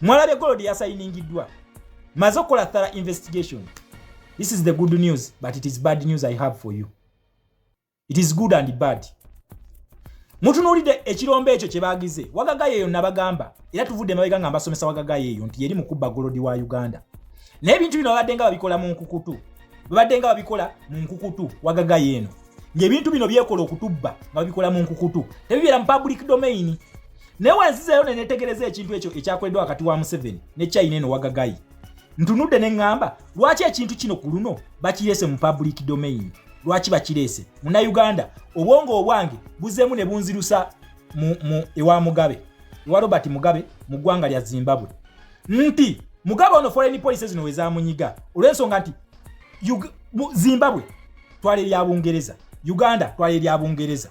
Mwalabe gold yasayiningiddwa. Mazokola thorough investigation. This is the good news, but it is bad news I have for you. It is good and bad. Mutunulide ekirombe ekyo kyebagize. Wagagaye yo nabagamba. Era tuvudde mabega ngamba somesa wagagaye yo nti yeri mukubba gold wa Uganda. Naye bintu bino babaddenga babikola mu nkukutu. Babaddenga babikola mu nkukutu wagagaye eno. Ng'ebintu bino byekola okutubba babikola mu nkukutu. Tebibeera mu public domain. Naye wanzizeyo ne netegereza ekintu ekyo ekyakoleddwa wakati wa Museveni ne China eno wagagayi. Ntunudde ne ngamba lwaki ekintu kino ku luno bakirese mu public domain. Lwaki bakirese? Muna Uganda obwongo obwange buzeemu ne bunzirusa mu ewa Mugabe. Ewa Robert Mugabe mu ggwanga lya Zimbabwe. Nti Mugabe ono foreign policy zino wezamunyiga. Olw'ensonga nti Zimbabwe twale lya Bungereza. Uganda twale lya Bungereza.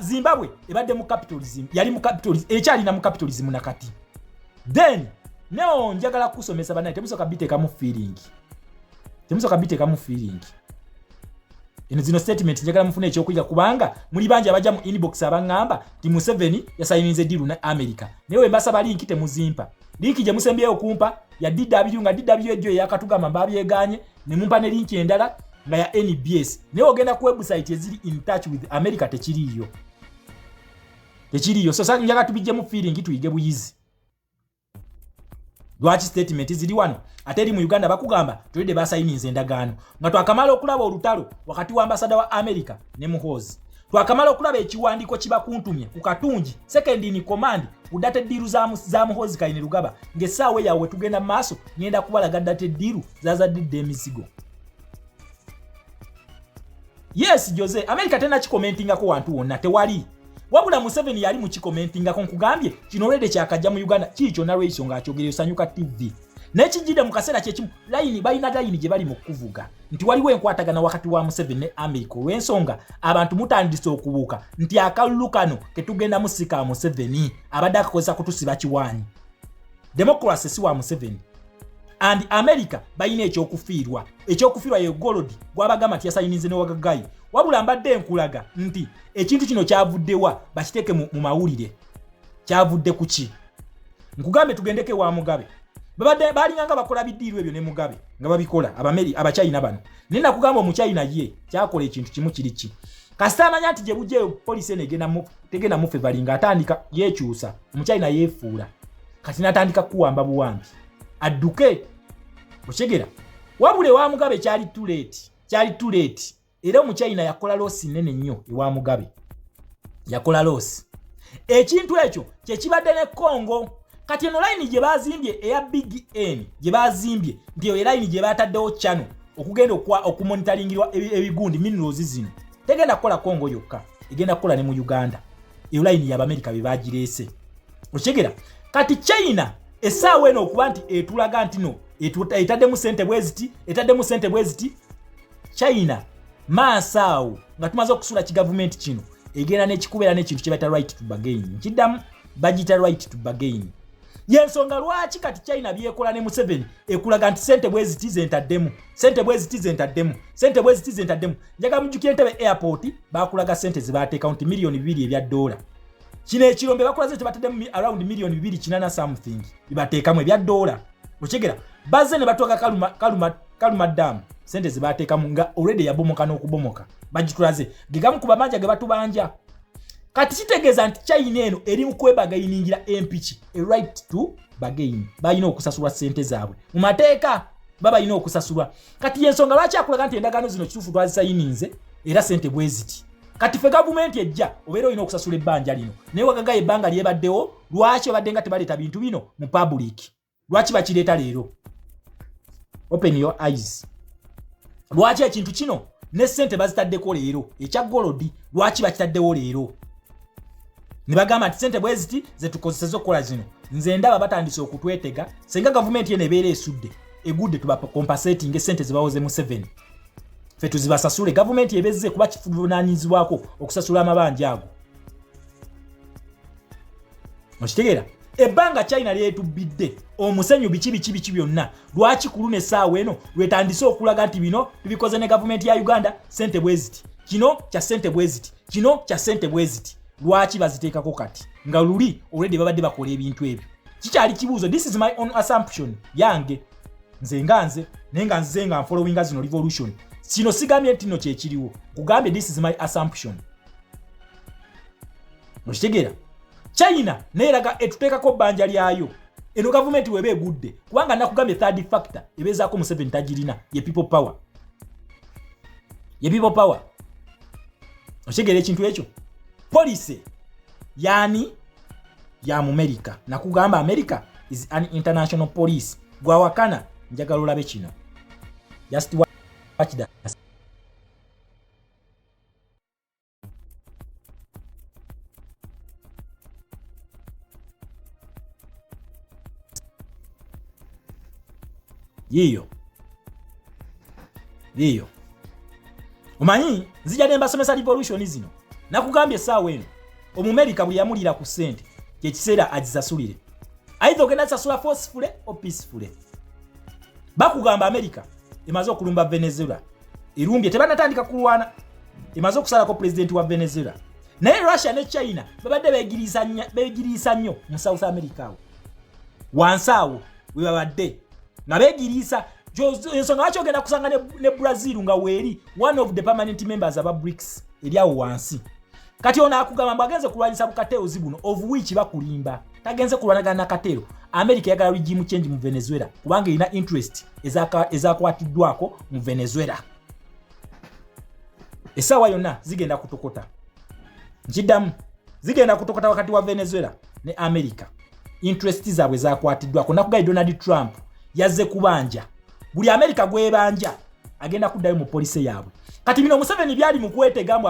Zimbabwe ebadde mu capitalism, yali mu capitalism, ekyalina mu capitalism nakati. Then neo njagala kusomesa banaye temusoka biteka mu feeling. Temusoka biteka mu feeling. Eno zino statement njagala mufune ekyokuyiga kubanga muli banja abaja mu inbox abangamba ti Museveni yasayinize deal na America. Newe mbasaba link temuzimpa. Link je musembyeyo kumpa ya DW nga DW ejo yakatugamba babyeganye ne mumpa ne link endala nga ya NBS. Newe ogenda ku website ezili in touch with America tekiriyo. Tekiriyo. So sasa njaga tubije mu feeling tuyige buyizi. Lwaki statement zili wano ateri mu Uganda bakugamba tulide basayininze endagaano nga twakamala okulaba olutalo wakati wa ambassador wa America ne Muhoozi twakamala okulaba ekiwandiko kibakuntumye ku Katungi second in command udate diru za Muhoozi Kayini Lugaba ngesaawe yawe tugenda maaso ngenda kubalaga date diru zazadde emisigo. Yes Jose America tena chikomentinga ko wantu wonna tewali wabula Museveni yali mu chikomentinga ko nkugambye kino rede kyakajja mu Uganda kicho na Raiso ngaachogerera Sanyuka TV nekijide mu kasera kyekimu line balina line gye bali mu kuvuga nti waliwo enkwatagana wakati wa Museveni ne America w'ensonga abantu mutandise okubuuka nti akalulukano ketugenda musika Museveni abadde akakozesa kutusiba kiwanyi democracy si wa Museveni and America bayina ekyokufiirwa ye gold gwabagama tyasayinize ne wagagayi wabula mbadde enkulaga nti ekintu kino kyavuddewa bakiteke mu mawulire kyavudde kuki nkugambe tugendeke wa Mugabe babadde balinganga bakola bidiirwe ebyo ne Mugabe nga babikola abachina bano nina kugamba mu China ye kyakola ekintu kimu kiriki kastamanya nti je bujje police tegena mu fevalinga atandika yekyusa mu China yefuula kati natandika kuwamba buwambi adduke okyegera wabule wa Mugabe kyali too late era mu China yakola losi nene nnyo ewa Mugabe yakola losi ekintu ekyo kye kibadde ne Congo kati eno line gye bazimbye eya Big N gye bazimbye ndiyo line gye bataddewo channel okugenda okumonitoringirwa ebigundi minerals zino tegenda kukola Congo yokka egenda kukola ne mu Uganda eyo line ya America be bagirese okyegera kati China esaawe eno okuba nti etulaga nti no etaddemu sente bweziti China maasawo nga tumaze okusula ki government kino egenda n'ekikubeera n'ekintu kye bata right to bargain kiddamu bagita right to bargain yensonga lwaki kati China byekola ne Museveni ekulaga nti sente bweziti zentaddemu njaga mujukire Entebbe airport bakulaga sente zibateeka nti milioni 2 ebya dola kino ekirombe bakulaze nti bataddemu around milioni 2 something bibateekamu ebya dola okyegera bazze ne batoka kaluma dam sente zibateekamu nga already yabomoka n'okubomoka bagitulaze gegamu kuba manja ge batubanja kati kitegeeza nti China eno eri mu kwebagayingira empiki a right to bargain bayina okusasulwa sente zaabwe mu mateeka babayina okusasulwa kati yensonga lwaki akulaga nti endagaano zino kituufu twazisayininze era sente bweziti kati fe government ejja obeera olina okusasula ebbanja lino naye wagagaye ebbanga lyebaddewo lwaki obadde nga tebaleeta bintu bino mu public lwaki bakireeta leero open your eyes lwaki ekintu kino ne sente bazitaddeko leero ekya golodi lwaki bakitaddewo leero ne bagamba nti sente bweziti zetukozeseza okukola zino nze ndaba batandise okutwetega senga government yene ebeera esudde egudde tuba compensating esente zibawoze mu 7 fe tuzibasasule government ebezze kuba kivunaanyizibwako okusasula amabanja ago okitegeera ebbanga China lyetubidde omusenyu biki byonna lwaki kulune essaawa eno lwetandise okulaga nti bino tubikoze ne government ya Uganda sente bweziti kino kya sente bweziti lwaki baziteekako kati nga luli already babadde bakola ebintu ebyo kikyali kibuuzo. This is my own assumption yange nze naye nga nze nga following zino revolution kino sigambye nti no kyekiriwo kugambye this is my assumption. Okitegeera China neeraga etuteekako bbanja lyayo eno gavumenti webe egudde kubanga nakugambye third factor ebeezaako Museveni tagirina ye people power. Okitegeera ekintu ekyo police yani ya mu America nakugamba America is an international police gwawakana njagala olabe kino just watch that. Yiyo omanyi nzija demba somesa revolution zino nakugambye saawa eno Omumerika buli yamulira ku sente kyekiseera agisasulire either ogenda sasula forcefully or peacefully. Bakugamba America emaze okulumba Venezuela erumbye tebanatandika kulwana emaze okusalako president wa Venezuela naye Russia ne China babadde beegiriisa nnyo mu South America awo wansaawo we babadde nga beegiriisa ensonga lwaki ogenda kusanga ne Brazil nga weeri one of the permanent members aba BRICS eryawo wansi kati ono akugamba mbu agenze kulwanyisa bukateewozi buno of which bakulimba tagenze kulwanagana na katero. America yagala regime change mu Venezuela kubanga ina interest ezakwatiddwako mu Venezuela. Esawa yonna zigenda kutokota nkidamu zigenda kutokota wakati wa Venezuela ne America interest zaabwe zakwatiddwako. Nakugaye Donald Trump yazze kubanja buli America gwebanja agenda kuddayo mu police yaabwe. Kati bino Museveni byali mu kwetegamu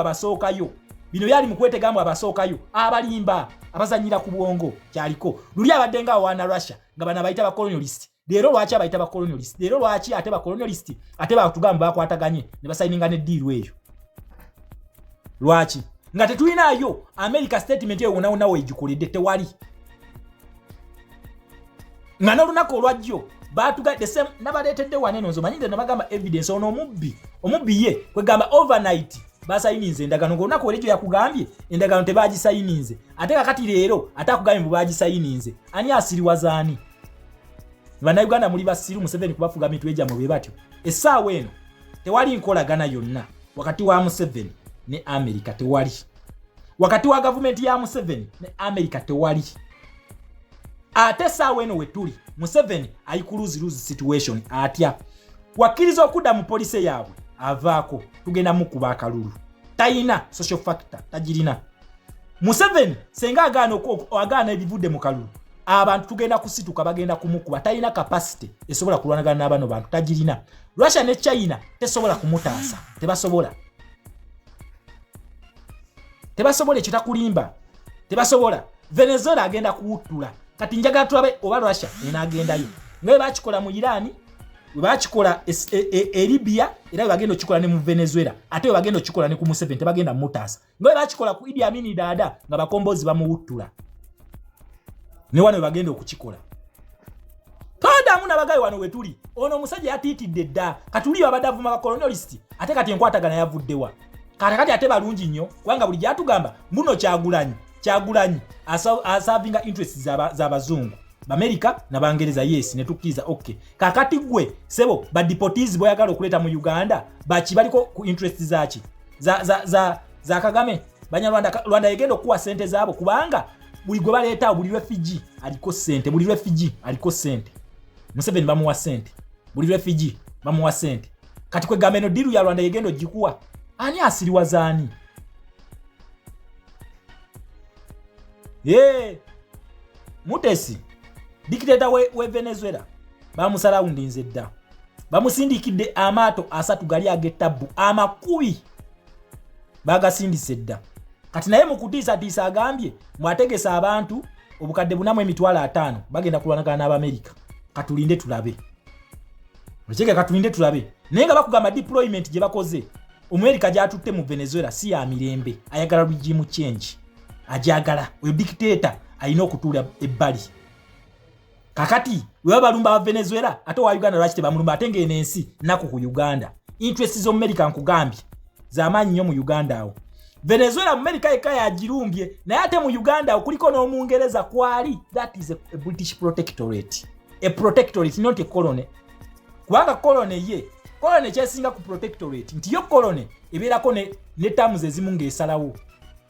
abasookayo abalimba abazanyira ku bwongo kyaliko luli abadde nga wana Russia nga bana bayita ba colonialist leero lwaki abayita ba colonialist leero lwaki ate ba colonialist ate batugamba bakwataganye ne basayininga ne deal eyo lwaki nga tetulinayo America statement eyo wona wona wejikoledde tewali nga n'olunaku olwajjo batuga the same nabaleetedde waneno nzo manyinde nabagamba evidence ono omubbi ye kwegamba overnight basayininze endagano ng'olunaku olw'ekyo yakugambye endagano tebagisayininze ate kakati leero ate akugambye mbu bagisayininze ani asiriwazaani bannayuganda muli basiru Museveni kubafuga mitwe gyammwe bwe batyo. Essaawa eno tewali nkolagana yonna wakati wa Museveni ne America tewali wakati wa gavumenti ya Museveni ne America tewali ate essaawa eno wetuli Museveni ayikuluzi situation atya wakkiriza okudda mu police yaabwe avaako tugenda mukuba akalulu tayina social factor tagirina. Museveni senga agaana ebivudde mu kalulu abantu tugenda kusituka bagenda kumukuba tayina capacity esobola kulwanagana n'abano bantu tagirina. Russia ne China tesobola kumutaasa tebasobola ekyo takulimba tebasobola. Venezuela agenda kuwuttula kati njagala tulabe oba Russia enaagendayo nga bakikola mu Iran bakikola Libya era bagenda okikola ne mu Venezuela ate bagenda okikola ne ku Museveni tebagenda mutaasa nga bakikola ku Idi Amin Dada nga bakombozi bamuwuttula ne wano bagenda okukikola. Tondamu nabagayi wano wetuli ono omusajja yatiitidde dda katuli babadde avuma ba colonialist ate kati enkwatagana yavuddewa kati ate balungi nnyo kubanga buli gyatugamba mbuno Kyagulanyi asavinga interests z'abazungu America na Bangereza yes ne tukkiriza okay kakati gwe sebo ba deportees boyagala okuleta mu Uganda bachi baliko ku interests zachi za Kagame Rwanda yegendo kuwa sente zaabo kubanga buli gwe baleta buli refugee aliko sente Museveni bamuwa sente buli refugee bamuwa sente kati kwe gameno diru ya Rwanda yegendo jikuwa ani asiriwazaani Mutesi dictator we Venezuela bamusala undinze dda bamusindikidde amaato asatu gali agetabu amakubi bagasindise dda kati naye mukutiisa agambye mwategesa abantu obukadde bunamu emitwalo 5 bagenda kulwanagana n'Abamerika katulinde tulabe naye nga bakugamba deployment gye bakoze Amerika gyatutte mu Venezuela si ya mirembe ayagala regime change ajagala oyo dictator alina okutuula ebbali kakati wewe balumba wa Venezuela ate wa Uganda lwaki tebamulumba ate ng'enensi nako ku Uganda interest zo America nkugambye z'amaanyi nnyo mu Uganda awo Venezuela America ekaya agirumbye naye ate mu Uganda okuliko n'omungereza kwali. That is a British protectorate. A protectorate, not a colony. Kubanga colony kyesinga ku protectorate nti yo colony ebeerako ne terms ezimu ng'esalawo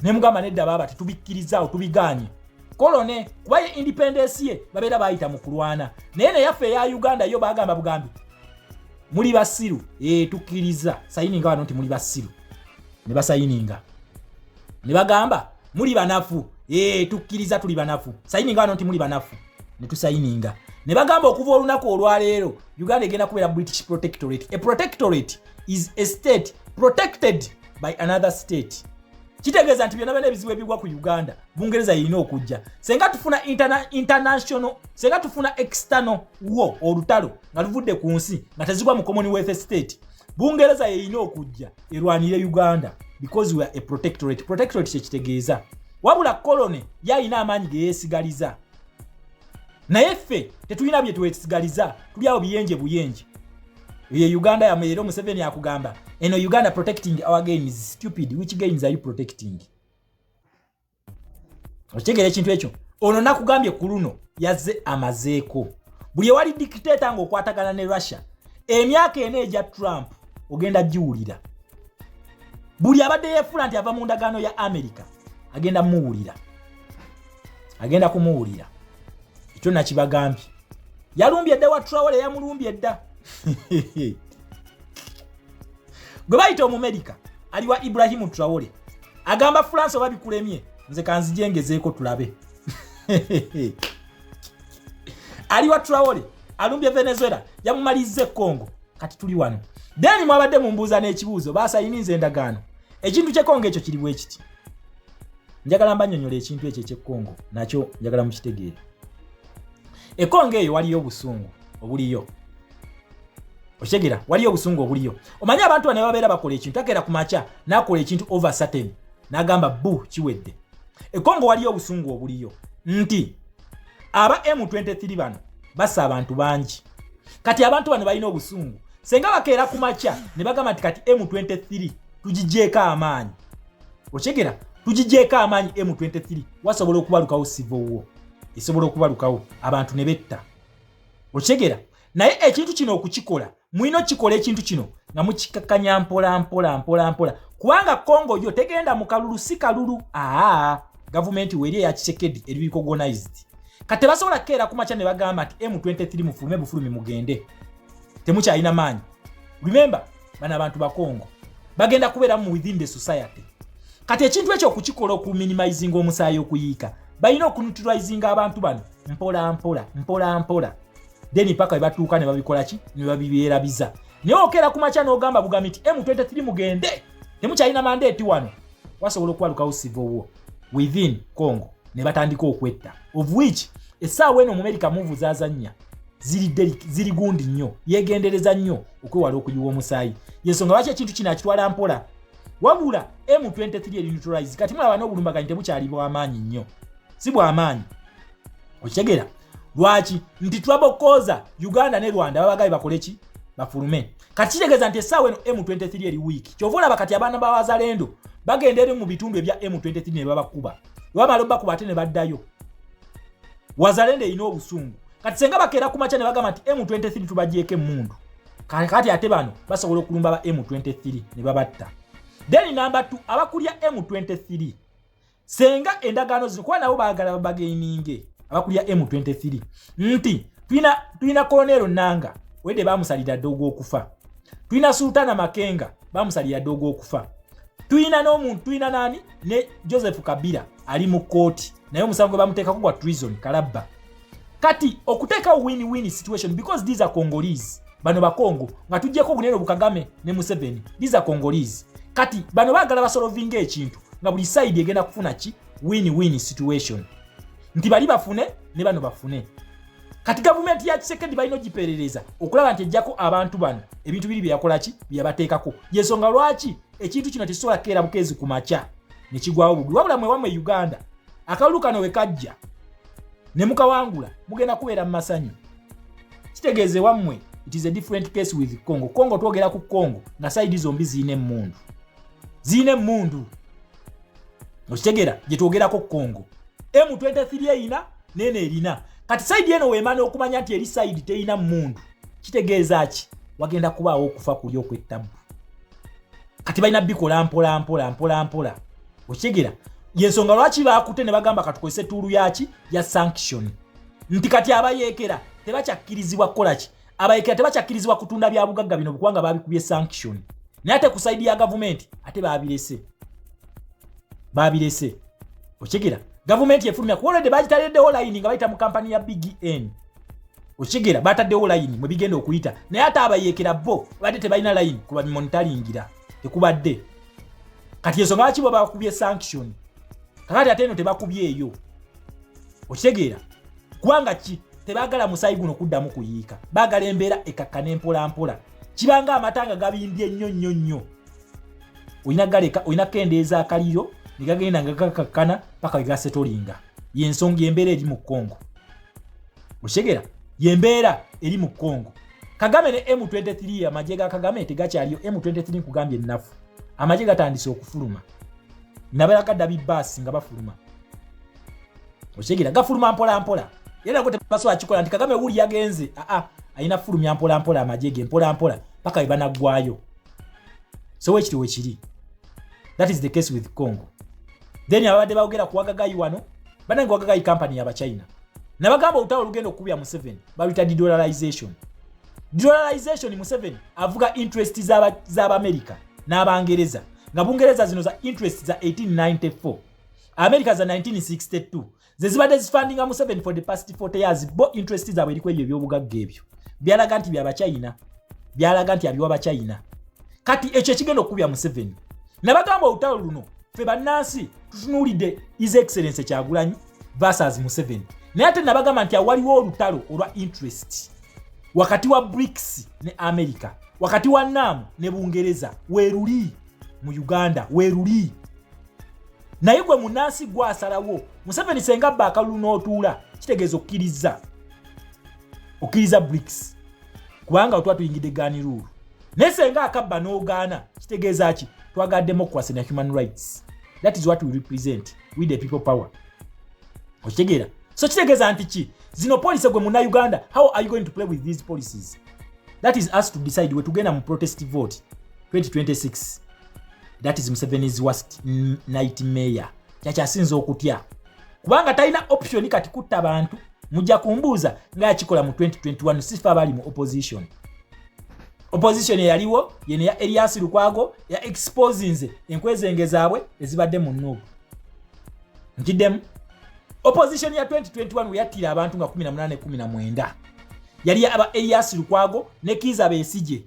ne mugamba nedda baba tetubikkiriza tubiganye colony kuba ye independence ye babeera bayita mu kulwana naye ne yaffe eya Uganda yo bagamba bugambi muli basiru tukkiriza sayininga wano nti muli basiru ne basayininga ne bagamba muli banafu tukkiriza tuli banafu sayininga wano nti muli banafu ne tusayininga ne bagamba okuva olunaku olwaleero Uganda egenda kubeera British protectorate. A protectorate is a state protected by another state. Kitegeeza nti byonna bene ebizibu ebigwa ku Uganda Bungereza yirina okujja. Senga tufuna international, senga tufuna external war olutalo nga luvudde ku nsi nga tezigwa mu Commonwealth state. Bungereza yirina okujja erwanire Uganda because we are a protectorate. Protectorate kitegeeza wabula colony yayina amaanyi ge yeesigaliza. Naye ffe tetulina bye twesigaliza tuli awo biyenje buyenje. Ye Uganda ya Meero Museveni akugamba eno Uganda protecting our game is stupid. Which games are you protecting? Otegere ekintu ekyo ono nakugambye ku luno yazze amazeeko buli wali dictator ng'okwatagana ne Russia emyaka ene eja Trump ogenda jiwulira buli abadde yefula nti ava mu ndagaano ya America agenda muwulira agenda kumuwulira ekyo nakibagambye yalumbye dda wa Traore yamulumbye dda gwe bayita Omumerica aliwa Ibrahim Traore agamba France oba bikulemye nze kanzijengezeeko tulabe aliwa Traore alumbye Venezuela yamumalize Congo kati tuli wano deni mwabadde mumbuuza n'ekibuuzo baasayinize endagaano ekintu kye Congo ekyo kiri bwe kiti njagala mbanyonyola ekintu ekyo kye Congo nakyo njagala mukitegeere Congo eyo waliyo obusungu obuliyo oshegera waliyo obusungu obuliyo omanya abantu bane babeera bakola ekintu akeera ku macha nakola ekintu over certain nagamba bu kiwedde Congo waliyo obusungu obuliyo nti aba M23 bano basa abantu bangi kati abantu bano balina obusungu senga bakeera ku macha ne bagamba nti kati M23 tujijeeka amaanyi oshegera tujijeeka amaanyi M23 wasobola okubalukawo civil war isobola okubalukawo abantu ne betta oshegera naye ekintu kino okukikola mwino kikola ekintu kino nga mukikakanya mpola kubanga Congo yo tegenda mu kalulu si kalulu government weri ya Tshisekedi eri recognized kate basobola keera ku macha ne bagamba ati M23 mufume bufulumi mugende temucha ina manyi remember bana abantu ba Congo bagenda kubeera mu within the society kate ekintu ekyo okukikola oku minimizing omusaayi okuyiika balina okuneutralizing abantu bano mpola deni paka ebatuuka ne babikola ki ne babibeerabiza naye okeera ku macha n'ogamba bugamiti M23 mugende temukyalina mandate wano wasobola okwalukawo civil war within Congo ne batandika okwetta of which essaawa eno mu America move zazanya ziri gundi nnyo yegendereza nnyo okwewala okuyiwa omusaayi yensonga lwaki ekintu kino akitwala mpola wabula M23 eri neutralize kati mulaba n'obulumbaganyi tebukyali bw'amaanyi nnyo si bw'amaanyi okitegeera lwaki nti twabokoza Uganda ne Rwanda babagaye bakoleki bafulume kati kitegeeza nti essaawa eno M23 eri week kyovula bakati abaana b'Abazalendo bagenda eri mu bitundu ebya M23 ne babakuba wamala bakuba ate ne baddayo Wazalendo ino obusungu kati senga bakeera ku macha ne bagamba nti M23 tubajeeke mundu kati ate bano basobola okulumba ba M23 ne babatta then number 2 abakulya M23 senga endagaano zikuba nabo baagala babagaininge abakulya M23 nti tuina Colonel Nanga wede bamusalira dogo okufa tuina Sultana Makenga bamusalira dogo okufa tuina n'omuntu tuina nani ne Joseph Kabila ali mu kooti naye omusango bamuteeka ku gwa treason kalabba kati okuteeka win-win situation because these are Congolese bano ba Congo nga tujjeko Buneno Bukagame ne Museveni these are Congolese kati bano baagala basolovinga ekintu nga buli side egenda kufuna ki win-win situation nti bali bafune ne bano bafune kati government ya Tshisekedi balino giperereza okulaba nti ejjako abantu bano ebintu biri byakola ki byabateekako yensonga lwaki ekintu kino tekisobola keera bukezi ku macha ne kigwawo bugwi wabula mwe wamwe Uganda akalulu kano we kajja ne mukawangula mugenda kubeera mu masanyu kitegeeze wamwe it is a different case with Congo twogera ku Congo na side zombi ziine mundu Okitegera gye twogerako Congo. M23 erina nene erina. Kati side eno wemana okumanya nti eri side teina mundu. Kitegeeza ki? Wagenda kubaawo okufa kuli okw'ettabu. Kati balina bikola mpola. Okitegera yensonga lwaki baakute ne bagamba katukozese tuulu yaki ya sanction. Nti kati abayeekera tebakyakirizibwa kukola ki? Abayeekera tebakyakirizibwa kutunda bya bugagga bino kubanga babikubye sanction. Naye ate ku side ya government ate babirese. Okitegera government yefulumya kuwola de bagitaledewo line nga bayita mu kampani ya Big N. Okitegera bataddewo line mwe bigenda okuyita. Naye ate abayeekera bo badde tebalina line kuba monitoringira tekubadde. Kati ensonga lwaki bo bakubye sanction. Kakati ate eno tebakubye eyo. Okitegera kubanga ki tebagala musayi guno kuddamu kuyiika. Bagala embeera ekakkana mpola. Kibanga amatanga gabimbye nnyo. Oyina kendeeza akaliro nigagenda nga gakakkana paka gasetolinga. Yensonga embeera eri mu Congo. Okitegera yembeera eri mu Congo. Kagame ne M23 amagye ga Kagame tegakyaliyo. M23 kugambye ennafu. Amagye gatandise okufuluma. Nabala David Bass nga bafuluma. Okitegera gafuluma mpola. Yena kote baso akikola nti Kagame wuli yagenze. Ayina fulumya mpola amagye ge mpola paka ibanagwayo. So wekiri. That is the case with Congo. Then abadde baogera kuwagagayi wano banange wagagayi company ya China. Nabagamba utawo lugendo okubya mu 7 balita de-dollarization. De-dollarization mu 7 avuga interest za America n'Abangereza. Nga Bungereza zino za interest za 1894. America za 1962. Zezibadde zifundinga mu 7 for the past 40 years. Bo interest za bwe likwe ebyobugagga ebyo. Byalaga nti bya China. Byalaga nti abiwa China. Kati ekyo kigendo okubya mu 7. Nabagamba utawo luno fe bannansi tutunulide His Excellency Kyagulanyi versus mu 7. Naye ate nabagamba nti awaliwo olutalo olwa interest wakati wa BRICS ne America, wakati wa NAM ne Bungereza weruli mu Uganda weruli. Naye gwe munansi gwasalawo Museveni senga bakalu n'otuula kitegeeza okkiriza BRICS kubanga otwa tuyingidde gani rule. Naye senga akabba n'ogaana kitegeeza ki? Twaga democracy and human rights. That is what we represent with the people power. Okitegera so kitegeeza nti ki zino policy gwe muna Uganda, how are you going to play with these policies? That is us to decide we tugenda mu protest vote 2026. That is Museveni's worst nightmare. Kyakyasinza okutya kubanga talina option kati kutta abantu mujja kumbuuza nga akikola mu 2021 sifa bali mu opposition. Opposition yaliwo yene ya Elias Lukwago ya exposing enkwezenge zaabwe ezibadde mu Nubu. Nkidemu opposition ya 2021 yatira abantu nga 18-19 yali aba Elias Lukwago ne Kiza Besigye.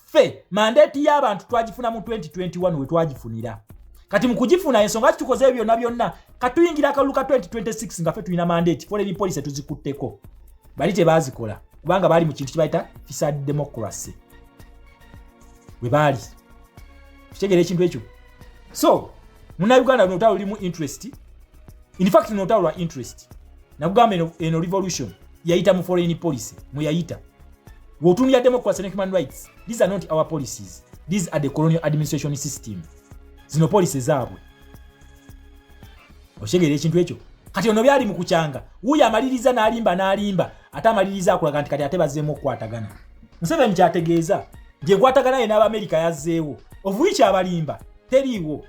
Fe mandate y'abantu twagifuna mu 2021 we twagifunira. Kati mukujifuna ensonga tukoze ebyo nabyonna katuyingira akaluka 2026 nga fe tulina mandate foreign policy tuzikutteko. Bali tebazikola kubanga bali mu kintu kibayita fisad democracy. We bali kitegere ekintu ekyo. So muna Uganda notalo limu interest. In fact notalo lwa interest nakugamba eno revolution yaita mu foreign policy mu yaita wotumya democracy and human rights. These are not our policies. These are the colonial administration system. Zino policies zaabwe. Oshegere ekintu ekyo. Kati ono byali mu kukyanga. Uya amaliriza n'alimba ate amaliriza akulaga nti kati ate bazeemu okukwatagana. Museveni kyategeeza nje kwatagana ye n'Amerika yazzeewo. Ovuichi abalimba teriiwo.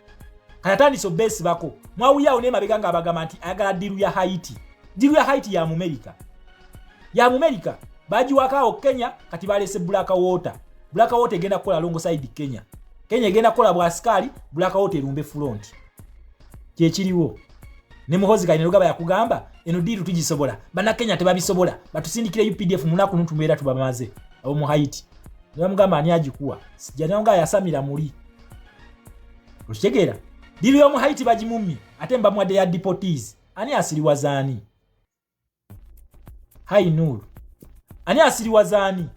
Kayatandise base bako. Mwawuya one mabeganga abagamba nti ayagala diru ya Haiti. Diru ya Haiti ya Amerika. Ya Amerika bajiwakao Kenya kati balese Black Water. Black Water egenda kukola alongside Kenya. Kenya egenda kukola bwasikali Black Water erumbe front. Kyekiriwo. Ne muhozi kali nogaba yakugamba eno diru tugisobola. Bana Kenya tebabisobola. Batusindikire UPDF munaku ntumbeera tubamaze. Abo mu Haiti. Namugamba ani agikuwa. Sijananga yasamira muri. Okitegera? Diru yo mu Haiti bagimummi ate mba mwade ya deportees. Ani asiriwa zani? Hai Nur. Ani asiriwa zani?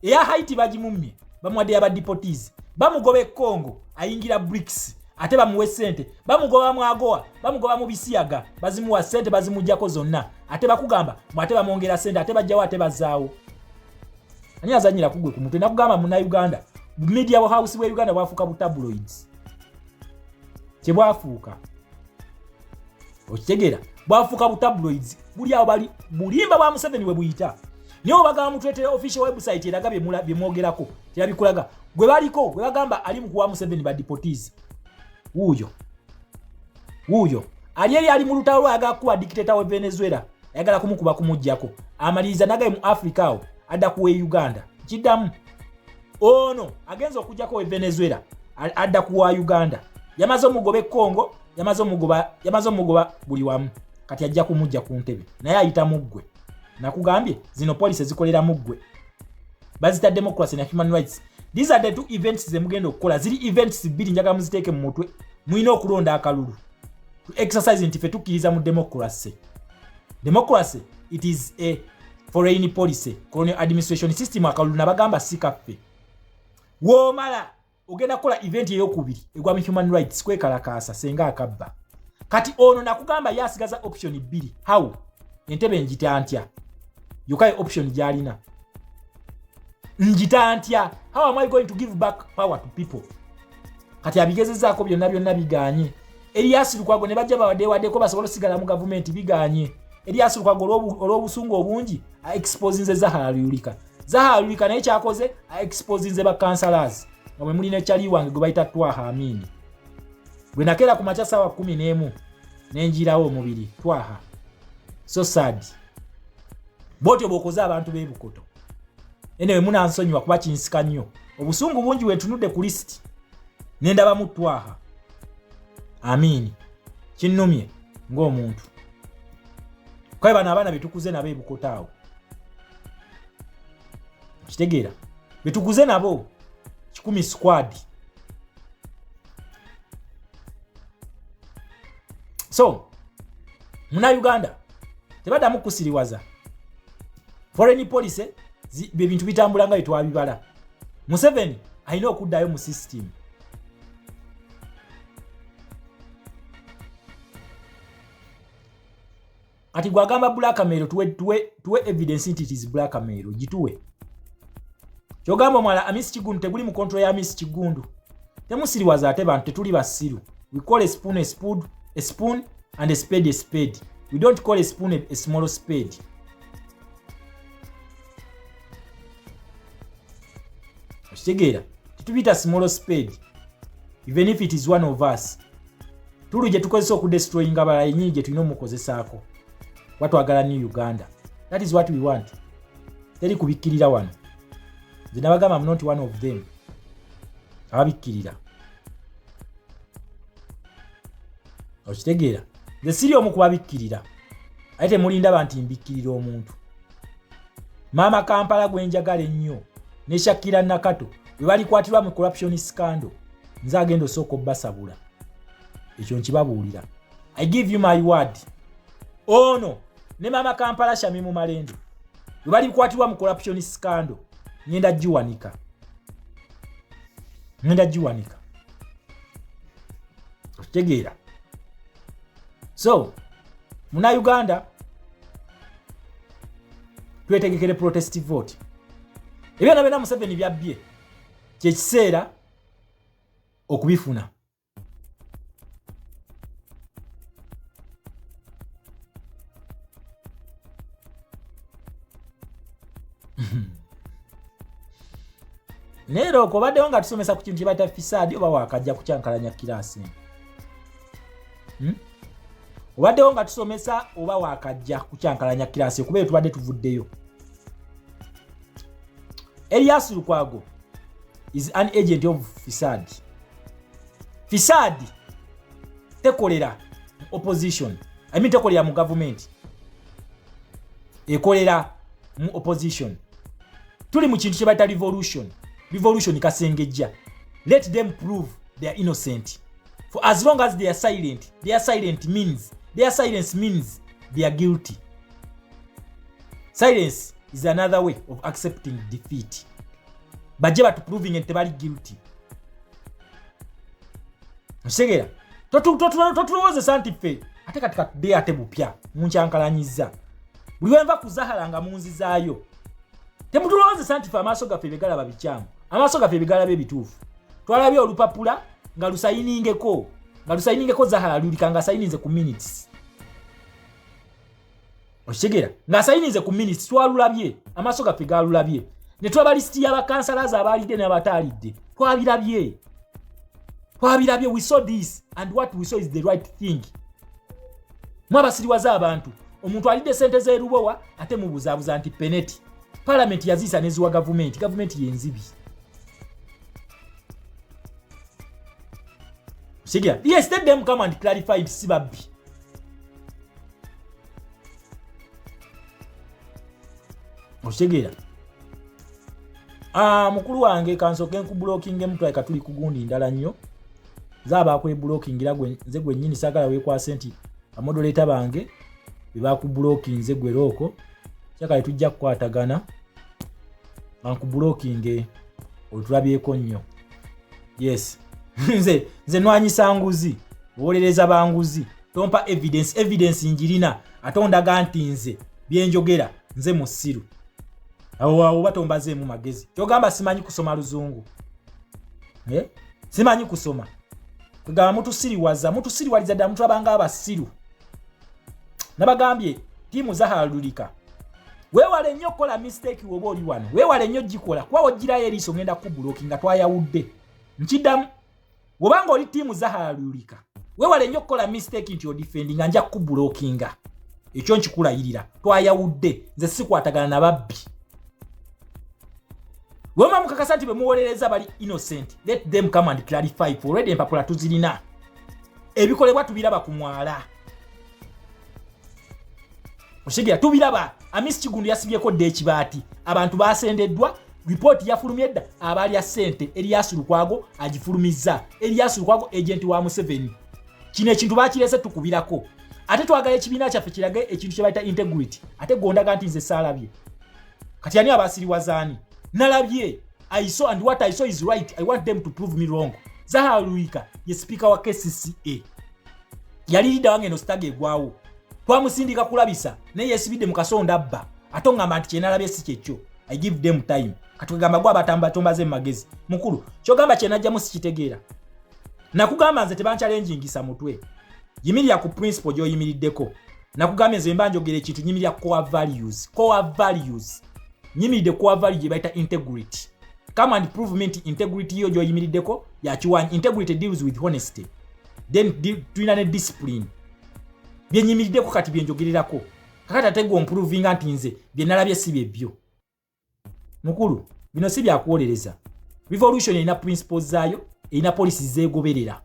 Eya Haiti bagimummi bamwade ya deportees. Bamugobe Congo ayingira BRICS ate bamuwe sente. Bamugoba mu Agoa, bamugoba mu Bisiyaga, bazimuwa sente bazimujjako zonna. Ate bakugamba mwate bamongera sente ate bajjawo ate bazaawo. Ani azanyira kugwe ku mutwe nakugamba muna Uganda. Media house we Uganda bwafuka bu tabloids. Kye bwafuuka. okitegera bwafuka bu tabloids buli abo bali bulimba bwa Museveni we buyita niyo bagamba mutwetera official website eraga bye mwogerako tirabikulaga gwe baliko gwe bagamba ali mu kuwa Museveni ba deportees uyo ali mu lutalo aga kuwa dictator we Venezuela yagala kumukuba kumujjako amaliza nagaye mu Africa awo adda kuwe Uganda kidamu ono agenza okujjako we Venezuela adda kuwa Uganda yamaze omugobe Congo yamaze omugoba buli wamu kati ajja kumujja ku ntebe naye ayita muggwe nakugambye zino police zikolera muggwe bazita democracy na human rights. These are the two events ze mugendo okukola ziri events bili njaga muziteeke mu mutwe mwino okulonda akalulu to exercise ntife tukkiriza mu democracy. Democracy it is a foreign policy colonial administration system akalulu nabagamba sikaffe womala ogenda kola event eyokubiri egwa mu human rights kwekalakaasa senga akabba kati ono nakugamba yasigaza option 2 how entebe njita ntya yukai option jalina njita ntya how am I going to give back power to people kati abigezezaako byonna biganye Elias Lukwago ne bajja bawadde ko basobola sigala mu government biganye Elias Lukwago olw'obusungu obungi a exposing Zahara Lulika naye kyakoze a exposing ba councillors nga muli ne chali wange gwe bayita Twaha Amini bwe nakera ku macha sawa 11 nenjirawo omubiri Twaha so sad botyo bokoza abantu bebukoto enewe muna nsonyiwa kuba kinsika nnyo obusungu bungi wetunudde ku list nendaba mu Twaha Amini kinnumye ng'omuntu kwa bana abana bitukuze nabo ebukotaawo kitegeera bitukuze nabo 10 squad so muna Uganda tebada mukusiriwaza foreign policy bintu bitambula nga bitwabibala Museveni alina okuddayo mu system ati gwagamba blackmail tuwe evidence it is blackmail gituwe kyogamba mwala Amisi Kigundu teguli mu control ya Amisi Kigundu temusiriwaza ate bantu tetuli basiru we call a spoon and a spade we don't call a spoon a small spade Okitegera titubita small spade even if it is one of us tuluje tukozesa okudestroying abala yenyini je tulina mukozesaako watu agala ni Uganda that is what we want teri kubikirira wano zinabagamba I'm not one of them abikirira Okitegera the serious mu kubabikirira ate mulinda bantu mbikirira omuntu Mama Kampala gwenjagala ennyo ne Shakira Nakato we bali kwatirwa mu corruption scandal nza agendo soko basabula ekyo nkibabuulira I give you my word ono ne Mama Kampala Shami mu Malendo we bali kwatirwa mu corruption scandal nyenda jiwanika Okitegera so muna Uganda twetegekere protest vote ebyo nabena Museveni byabbye kyekiseera okubifuna Nero kobadde nga tusomesa ku kintu kibata fisadi oba wakajja kucyankalanya kirasi obadde nga tusomesa oba wakajja kucyankalanya kirasi kuba tubadde tuvuddeyo Elias Lukwago is an agent of Fisadi tekolera opposition tekolera mu government ekolera mu opposition tuli mu kintu kibata revolution kasengejja let them prove they are innocent for as long as they are silent their silence means they are guilty. Silence is another way of accepting defeat. Bajeba to proving and tebali guilty. Msegera. Totuloze santife. Ate katika today ate bupya. Munchankalanyiza. Buli wenva kuzahalanga munzi zayo. Temutuloze santife amaso gafe begala babichamu. Amaso gafe begala bebitufu. Twalabye olupapula nga lusayiningeko. Nga lusayiningeko Zahara Lulika nga sayininze ku minutes. Oshegera nga sayinize ku ministry twalulabye amaso gaffe galulabye ne twaba listi y'abakansalaza abalidde n'abataalidde twabirabye we saw this and what we saw is the right thing. Mwabasiriwaza abantu omuntu alidde sente z'erubowa ate mubuzaabuza nti peneti parliament yaziisa neziwa government yenzibi. Oshegera yes let them come and clarify it sibabi. Oshegera mukulu wange kansoke nkublocking mutwe katuli kugundi ndala nnyo zaba kwe blocking lagwe nze gwe nyini sagala we kwa senti amodoleta bange biba ku blocking nze gwe roko chaka tujja kukwatagana banku blocking otulabyeko nnyo yes nze nwanyisa nguzi wolereza banguzi tompa evidence njirina atonda ganti nze byenjogera nze musiru awo batombaze mu magezi kyogamba simanyi kusoma luzungu simanyi kusoma kugamba mutu siriwaliza dda mutu abanga abasiru nabagambye timu zahalulika wewale nnyo kola mistake woba oli wano wewale nnyo gikola kuba wogirayo eriiso ngenda kubuloki nga twayawudde nkiddamu wobanga oli timu zahalulika wewale nnyo kola mistake nti odifendi nga nja kubulokinga ekyo nkikulayirira twayawudde nze sikwatagana nababbi wema mukakasa nti bemuwolereza bali innocent let them come and clarify for already empapula tuzirina ebikolebwa tubiraba ku mwala Oshegera tubiraba amisi kigundu yasibyeko dde ekibaati abantu basendeddwa report yafulumye edda abali ya sente Elias Lukwago agifulumiza Elias Lukwago agent wa Museveni kino ekintu bakirese tukubirako ate twagala ekibiina kyaffe kirage ekintu kye bayita integrity ate gondaga nti nze saalabye kati ani abasiriwazaani nalabye I saw and what I saw is right. I want them to prove me wrong. Zahaluika ye speaker wa KCCA yali leader wange no stage gwawo twamusindika kulabisa ne yesibide mukasonda abba atonga manti kyenalabye si kyekyo. I give them time katugamba gwa batamba tombaze magezi mukulu kyogamba kyenajja musikitegeera nakugamba nze teban challengingisa mutwe yimirya ku principle jo yimiriddeko nakugamba nze mbanjogera ekintu nyimirya core values nyimide core value baita integrity. Come and prove me integrity yo jo yimiriddeko ya chiwanyi. Integrity deals with honesty. Then tuinane discipline. Bye nyimiriddeko kati bye njogererako. Kakata tego improving anti nze bye nalabye si byebyo. Mukulu bino si bya kuolereza. Revolution ina principles zayo, ina policies zegoberera.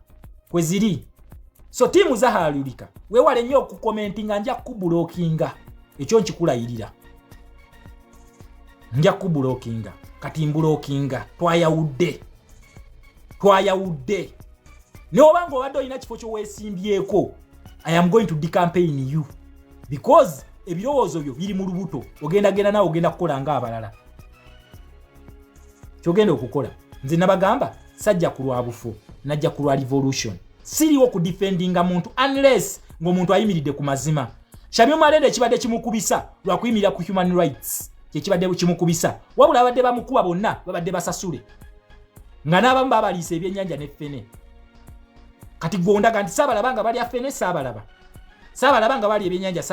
Kweziri. So timu zahalulika. Wewale nnyo ku commenting anja kubulokinga. Ekyo nkikulayirira. Nja kubulokinga. Kati mbulokinga twayawudde ne obango waddo ina kifo kyo wesimbyeko I am going to decampaign you because ebirowoozo byo biri mu lubuto ogenda nawe ogenda kukola nga abalala kyogenda okukola nze nabagamba sajja kulwa bufu najja kulwa revolution siriwo ku defendinga muntu unless ng'omuntu ayimiridde ku mazima Shamyo Malende kibadde kimukubisa lwa kuyimirira ku human rights kibadde kimukubisa wabula abadde bamukuba bonna babadde basasule nga n'abamu babaliisa ebyennyanja n'effene kati gondaga nti saabalabanga bali affene saabalabanga bali ebyennyanja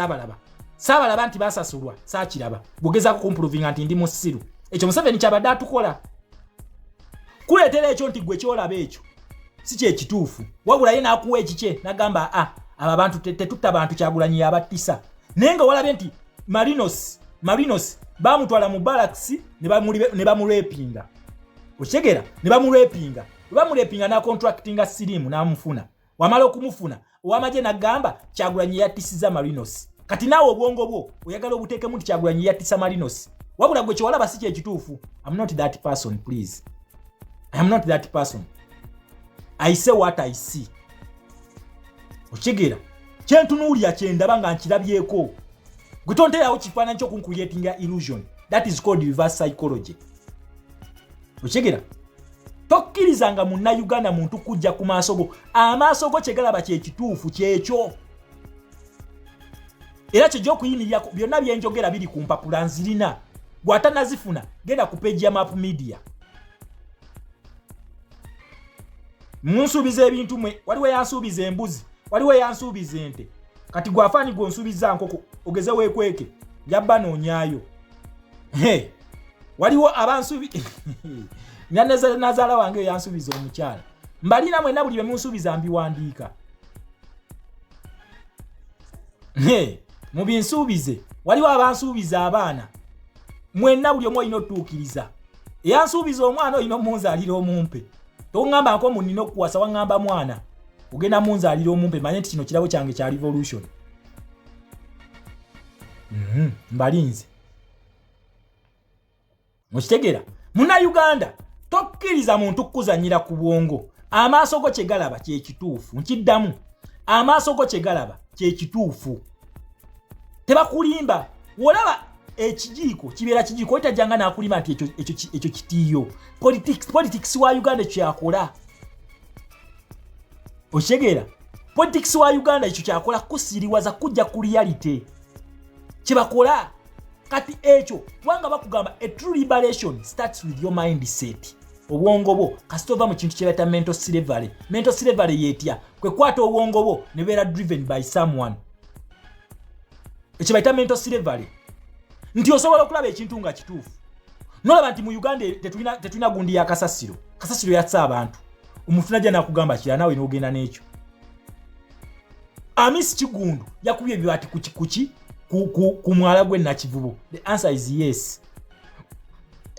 saabalaba nti basasulwa saakiraba bugezako kumprovinga nti ndi musiru ekyo Museveni kyabadde atukola kuleetera ekyo nti gwe kyolaba ekyo si kyekituufu wabula ye n'akuwa ekikye n'agamba aba bantu tetutta abantu Kyagulanyi yabattisa naye nga walabye nti Marinos bamutwala mu barracks ne bamurepinga Oshegera ne bamurepinga na contractinga sirimu namufuna wamala okumufuna owamaje nagamba Kyagulanyi yattisiza Marinos kati naawe obwongo bwo oyagala obuteeke mu Kyagulanyi yattisa Marinos wabula gwe kyewalaba si kyekituufu. I'm not that person, please. I am not that person. I say what I see. Oshegera kyentunuulira kyendaba nga nkirabyeko gutonteerawo kifaananyi ky'okuncreatinga illusion. That is called reverse psychology. Oshegera tokkirizanga munna Uganda muntu kujja ku maaso go amaaso go kyegalaba kyekituufu kyekyo era kyo okuyimirira byonna byenjogera biri ku mpapula nzirina gwatanazifuna genda ku page ya Map Media munsuubiza ebintu mwe waliwo yansuubiza embuzi waliwo yansuubiza ente kati gwafani gonsubiza nkoko ogeze wekweke yabba nonyayo waliwo abansubi nyaneza nazala wange yansubiza omukyala mbalina mwe nabuli bemunsubiza mbiwandiika mubinsubize waliwo abansubiza abaana mwenna buli omwe ino tuukiriza eyansubiza omwana oyino munzalira omumpe tongamba nko munino kuwasa wangamba mwana ogenda munzalira omumpe manye nti kino kirabo kyange kya revolution mbalinze mukitegera muna Uganda tokkiriza muntu kuzanyira ku bwongo amaaso go kyegalaba kye kituufu nkiddamu amaaso go kyegalaba kye kituufu tebakulimba wolaba ekijiiko kibeera kijiiko otajanga nakulima nti ekyo kitiyo politics wa Uganda kyakola oshegera politics wa Uganda ekyo kyakola kusiriwaza kujja ku reality kibakola kati ekyo wanga bakugamba a true liberation starts with your mindset obwongo bo kasitova mu kintu kyebata mental slavery yetya kwe kwata obwongo bo ne beera driven by someone ekibaita mental slavery nti osobola okulaba ekintu nga kituufu nolaba nti mu Uganda tetulina gundi ya kasasiro yatsa abantu omuntu najja nakugamba kira nawe n'ogenda n'ekyo Amisi Kigundu yakubye byati kuki ku mwala gwe nakivubo. The answer is yes.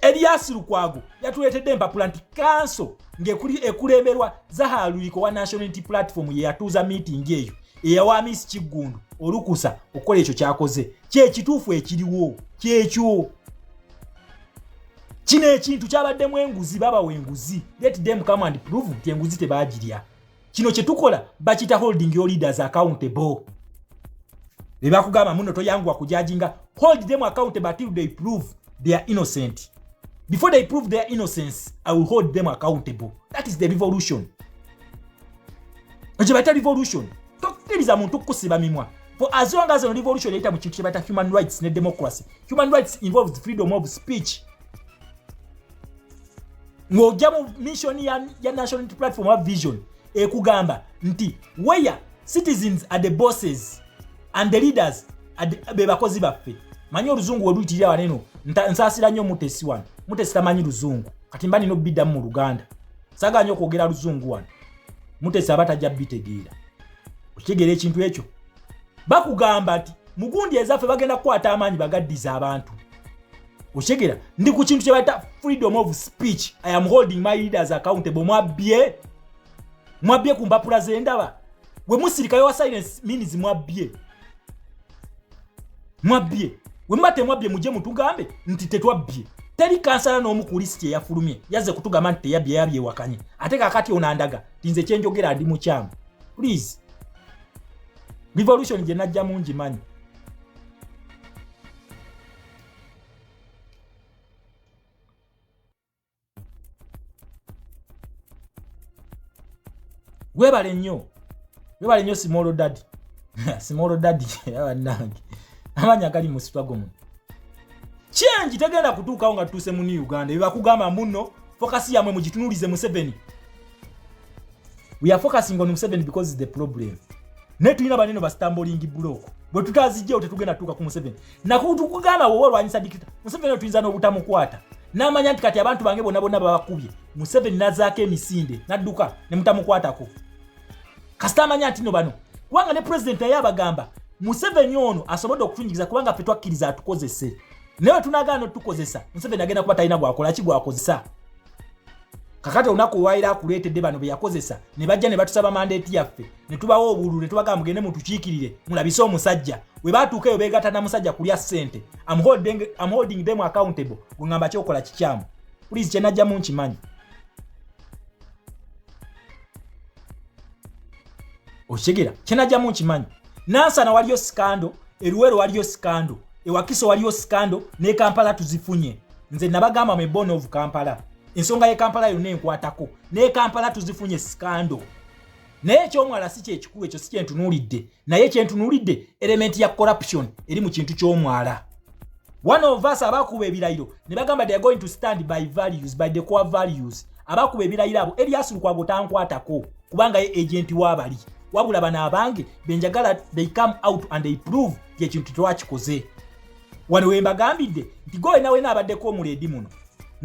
Elias Lukwago yatuletedde empapula nti council ngekuli ekulemberwa Zahaluliko wa National Unity Platform ye yatuza meeting eyo eyawa Amisi Kigundu olukusa okola ekyo kyakoze kye kituufu ekiriwo kyekyo kino ekintu kyabaddemu enguzi baba wenguzi let them come and prove nti enguzi tebagirya kino kye tukola bakita holding your leaders accountable beba kugamba muno toyangwa kujajinga hold them accountable until they prove they are innocent. Before they prove their innocence, I will hold them accountable. That is the revolution. Ojibata revolution. Tokiriza muntu kusiba mimwa. For as long as the revolution ita muchikibata human rights ne democracy. Human rights involves freedom of speech. Ngojamu mission ya National Unity Platform of Vision ekugamba nti where citizens are the bosses and the leaders are the bebakozi baffe. Manyi oluzungu oluyitira waneno nsasira nnyo mutesi wano. Mutesi tamanyi luzungu. Kati mbani no bidda mu Luganda. Saga nnyo kwogera luzungu wano. Mutesi abatajja bitegeera. Okigera ekintu ekyo. Bakugamba ati mugundi ezaffe bagenda kukwata amaanyi bagaddiza abantu. Okigera ndi ku kintu kye bayita freedom of speech. I am holding my leaders accountable. Mwabye ku mpapula z'endaba. We musirikayo wa silence means mwabye. We mbate mwabye muje mutugambe nti tetwabbye. Teri kansala n'omu ku list yafulumye yaze kutugamba nti yabye wakanye. Ate kakati onandaga tinze kyenjogera andi mu kyamu. Please. Revolution je najja mungi manyi. Webale nnyo Small Daddy. Small Daddy abanange. Amanya kali mu struggle mu. Change tegenda kutuuka nga tutuse mu Uganda. Biba kugamba muno focus yamwe mugitunulize mu 7. We are focusing on 7 because it's the problem. Netu ina baneno ba stumbling block. Bwe tutazijja otetugenda tuka ku 7. Na kutukugamba wo lwanyisa dikita. Mu 7 tuyinza n'obutamukwata. Namanya nti kati abantu bange bonna babakubye. Mu 7 nazaake emisinde nadduka ne mutamukwatako. Kasita amanya nti no bano. Wanga ne president yabagamba Museveni ono asobodde okutunyigiza kubanga ffe twakkiriza atukozese. Newe tunagaana tukozesa. Museveni agenda kuba talina gwakola ki gwakozesa. Kakati onako waira akuleetedde bano be yakozesa. Ne bajja ne batusaba mandate yaffe. Ne tubawo obululu ne tubagamba mugende mutukiikirire. Mulabise omusajja. We baatuuka eyo beegatta na musajja kulya ssente. I'm holding them accountable. Ngamba kyokola kikyamu. Please kye najja mu nkimanyi. Oshegera kye najja mu nkimanyi. Nansana waliyo scandal, Eruwero waliyo scandal, Ewakiso waliyo scandal, ne Kampala tuzifunye. Nze nabagamba me born of Kampala. Ensonga ye Kampala yonna enkwatako. Ne Kampala tuzifunye scandal. Naye ky'omwala si kye kikulu ekyo si kye ntunuulidde. Naye kye ntunuulidde element ya corruption eri mu kintu ky'omwala. One of us abakuba ebirayiro ne bagamba they are going to stand by values, by the core values. Abakuba ebirayiro abo Elias Lukwago tankwatako kubanga ye agent w'abali. wabula bana abange benjagala they come out and they prove ye kintu twakikoze wano wemba gambide nti goe nawe nabaddeko omuledi muno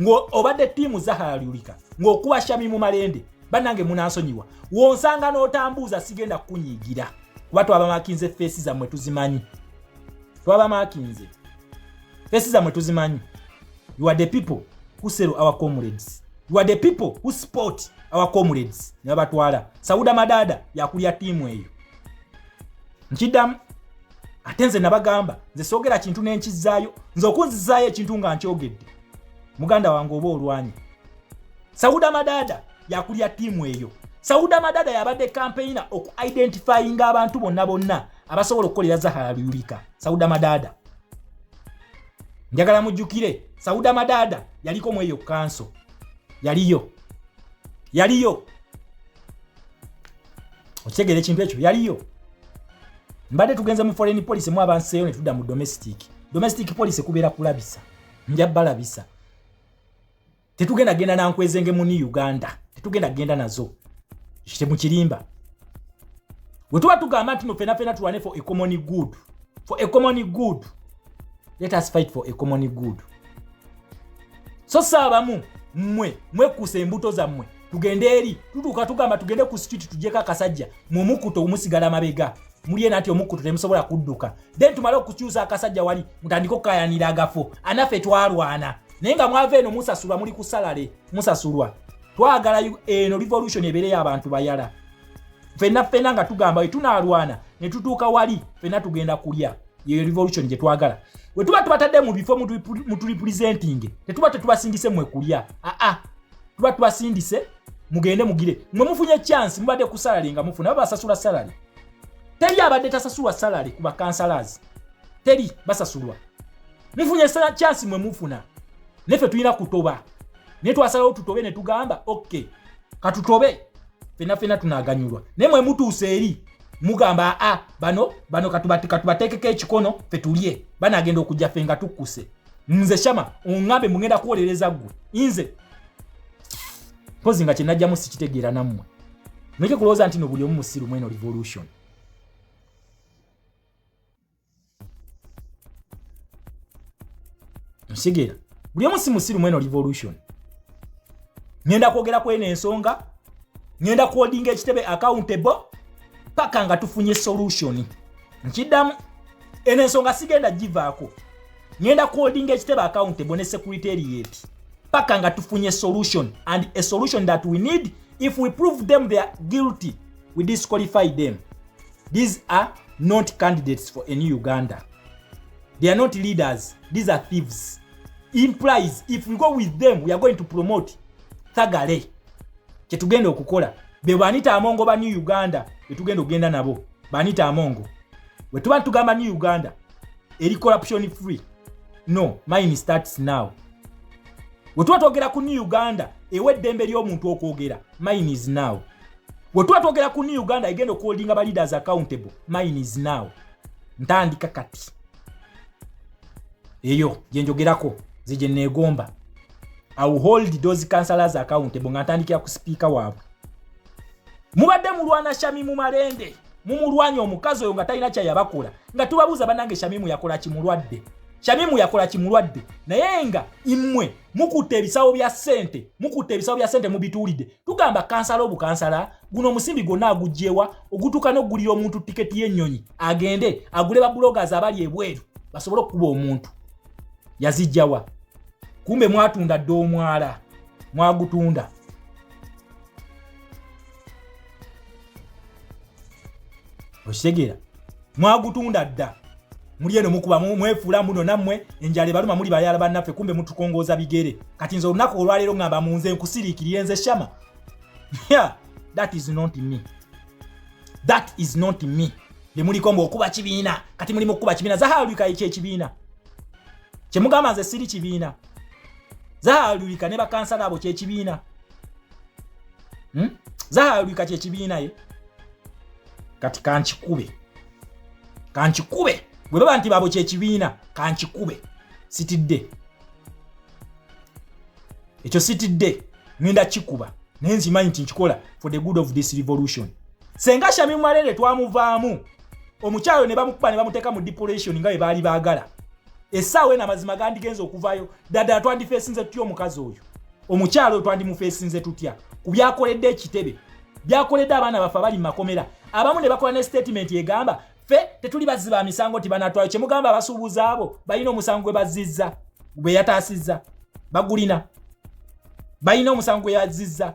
ngo obadde timu zahalyulika ngo kuba Shamimu Malende banange munansonyiwa wonsanga n'otambuza sigenda kunyigira kuba twabamakinze face za mwe tuzimanyi twabamakinze face za mwe tuzimanyi. You are the people who sell our comrades. You are the people who support our comrades. Nabatwala Sauda Madada yakulya timu eyo nkidamu atenze nabagamba nze sogera kintu n'enkizaayo nze okunzizaayo ekintu nga nkyogedde muganda wange oba olwanyi. Sauda Madada yakulya timu eyo. Sauda Madada yabadde campaigner oku identifying abantu bonna abasobola okukolera zahalyulika. Sauda Madada njagala mujjukire Sauda Madada yaliko mu eyo kanso yaliyo okigere ekintu ekyo yaliyo. Mbadde tugenze mu foreign police mu abanseyo ne tudda mu domestic police kubeera kulabisa njabbalabisa tetugenda genda nankwezenge mu Uganda tetugenda genda nazo kite mu kirimba wetuba tugamba nti no fena tuwane for a common good let us fight for a common good. So sabamu mwe kuse embuto za mwe tugende eri tutuka tugamba tugende ku street tujeka kasajja mu mukuto umusigala mabega muliye nati omukuto temusobola kudduka then tumale okukyusa akasajja wali mutandiko kayanira agafo anafe twalwana nenga mwave eno musasulwa muli kusalale musasulwa twagala eno revolution ebere y'abantu bayala fena nga tugamba tunalwana ne tutuuka wali fena tugenda kulya ye revolution je twagala wetuba tubatadde mu bifo mutu representing tetuba tetubasindise mwe kulya tuba tubasindise mugende mugire mwe mufunye chance mubadde kusalale nga mufuna basasula salary teri abadde tasasulwa salary kuba councillors teri basasulwa mufunye chance mwe mufuna nefe tuyina kutoba ne twasalawo tutobe ne tugamba okay katutobe fena tunaganyulwa nemwe mutuuse eri mugamba bano katubatekeke ekikono fetulie bana agenda okujja fenga tukuse nze Shama ongambe mungenda kuolereza gwe inze pozi nga kinajja musikitegeera nammwe mweke kuloza nti no buli omu musiru mweno revolution msigera buli omu musiru mweno revolution ngenda kwogera kwene ensonga ngenda kuodinga ekitebe accountable paka nga tufunye solution nkidamu ene ensonga sigenda givaako ngenda kuodinga ekitebe accountable ne secretariat paka nga tufunye solution and a solution that we need if we prove them they are guilty we disqualify them. These are not candidates for a new Uganda. They are not leaders. These are thieves. Implies if we go with them we are going to promote thagale kyetugenda okukola be banita amongo ba New Uganda betugenda ogenda nabo banita amongo wetuba tugamba New Uganda eri corruption free no mine starts now wetuba togera ku New Uganda eweddembe ly'omuntu okwogera mine is now wetuba togera ku New Uganda egenda okuholdinga ba leaders accountable mine is now ntandika kati eyo gyenjogerako zije negomba I will hold those councillors accountable ngatandikira ku speaker waabwe mubadde mulwana Shamimu Malende mumulwanya omukazi oyo nga talina kya yabakola nga tubabuza banange Shamimu yakola kimulwadde naye nga immwe mukutte ebisawo bya sente mubituulidde tugamba kansala obukansala guno omusimbi gwonna agugjewa ogutuuka n'ogulira omuntu tiketi y'ennyonyi agende agule ba bloggers abali ebweru basobole okukuba omuntu yazijjawa kumbe mwatunda ddo omwala mwagutunda oshegera mwagutunda dda muli eno mukuba mwefuula muno nammwe enjale baluma muli bayala bannaffe kumbe mutukongooza bigere kati nze olunaku olwaleero ngamba munze nkusiriikirire nze Shama yeah, that is not me lemuliko mbu okuba kibiina kati mulimu okuba kibiina zahalulika ekyekibiina kyemugamba nze siri kibiina zahalulika ne bakansala abo kyekibiina zahalulika kyekibiina ye kati kankikube bwe baba nti babo kyekibiina kankikube sitidde ekyo sitidde ngenda kikuba naye nzimanyi nti nkikola for the good of this revolution Senga Shamim Malende twamuvaamu omukyalo ne bamukuba ne bamuteeka mu deportation nga bwe baali baagala. Essaawa eno amazima gandigenza okuvaayo ddala twandifeesinze tutya omukazi oyo. Omukyalo twandimufeesinze tutya ku byakoledde ekitebe byakoledde abaana bafa bali mu makomera. Abamu ne bakola ne statement egamba fe tetuli baziba misango tibanatwayo kye mugamba abasuubuza abo balina omusango gwe bazizza gwe yataasizza bagulina balina omusango gwe yazizza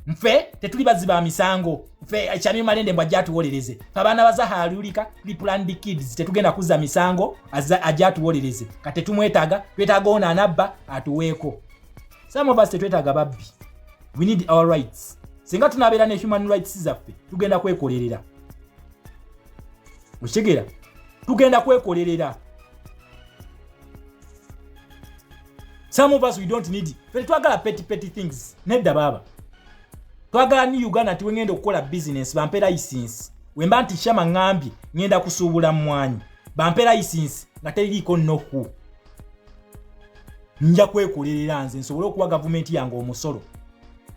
mfe tetuli baziba misango fe Shamim Malende mbwa ajatuwolereze abaana bazahalulika planned kids tetugenda kuzza misango ajatuwolereze kate tumwetaaga twetaaga ona anabba atuweeko. Some of us tetwetaaga babbi. We need our rights. Singa tunabeera ne human rights zaffe tugenda kwekolerera. Mushegera tugenda kwekolerera. Some of us we don't need. Twagala petty things. Nedda baba. Twagala ni Uganda tuwengenda okukola business bampe license. Wemba nti Shama ngambi ngenda kusuubula mmwanyi. Bampe license nga teriko nnoku. Nja kwekolerera nze nsobole okuwa government yange omusolo.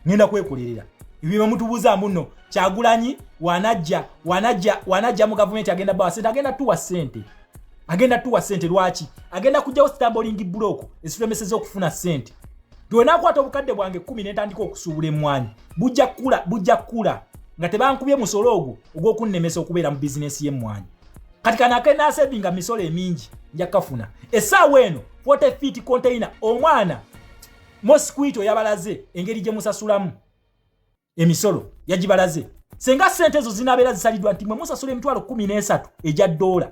Ngenda kwekolerera. Ibyo mutubuza muno Kyagulanyi wanajja mu government agenda bawa sente agenda tuwa sente. Agenda tuwa sente lwaki? Agenda kujjawo stumbling block esitemeseze okufuna sente. Tuwena kwata obukadde bwange 10 netandika okusuubula emmwanyi. Bujja kula nga tebankubye musolo ogw'okunnemesa okubeera mu business y'emmwanyi. Kati kanakena saving misolo emingi nja kafuna. Essaawa eno 40 feet container omwana mosquito yabalaze engeri gye musasulamu emisolo yagibalaze. Senga sente zo zinabeera zisalidwa nti mwe musasula emitwalo 13 ejja $.